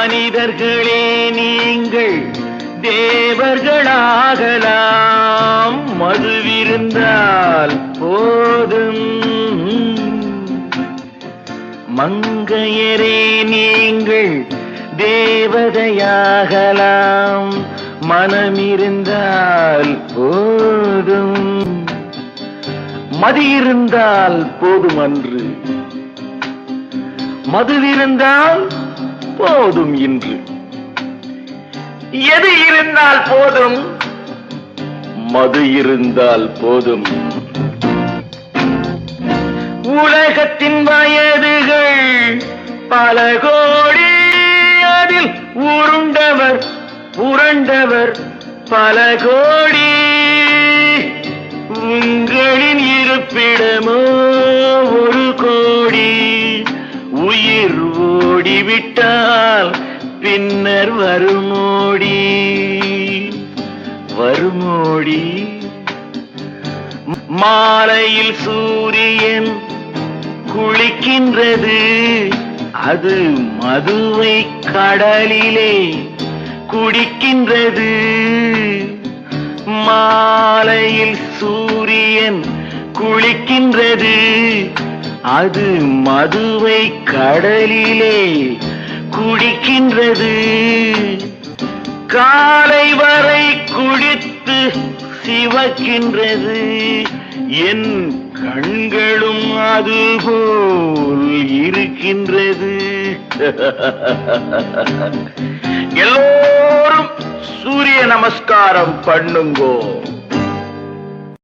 மனிதர்களே நீங்கள் தேவர்களாகலாம், மதுவிருந்தால் போதும். மங்கையரே நீங்கள் தேவதையாகலாம், மனமிருந்தால் போதும். மதியிருந்தால் போதும் அன்று, மதுவிருந்தால் போதும் இன்று. எது இருந்தால் போதும்? மது இருந்தால் போதும். உலகத்தின் வயதுகள் பல கோடி, அதில் உருண்டவர் புரண்டவர் பல கோடி. உங்களின் இருப்பிடமோ ஒரு கோடி. உயிர் ஓடிவிட்டால் பின்னர் வருமோடி, வருமோடி. மாலையில் சூரியன் குளிக்கின்றது, அது மதுவை கடலிலே குடிக்கின்றது. மாலையில் சூரியன் குளிக்கின்றது, அது மதுவை கடலிலே குடிக்கின்றது. காலை வரை குடித்து சிவக்கின்றது, என் கண்களும் அதுபோல் இருக்கின்றது. எல்லோரும் சூரிய நமஸ்காரம் பண்ணுங்கோ.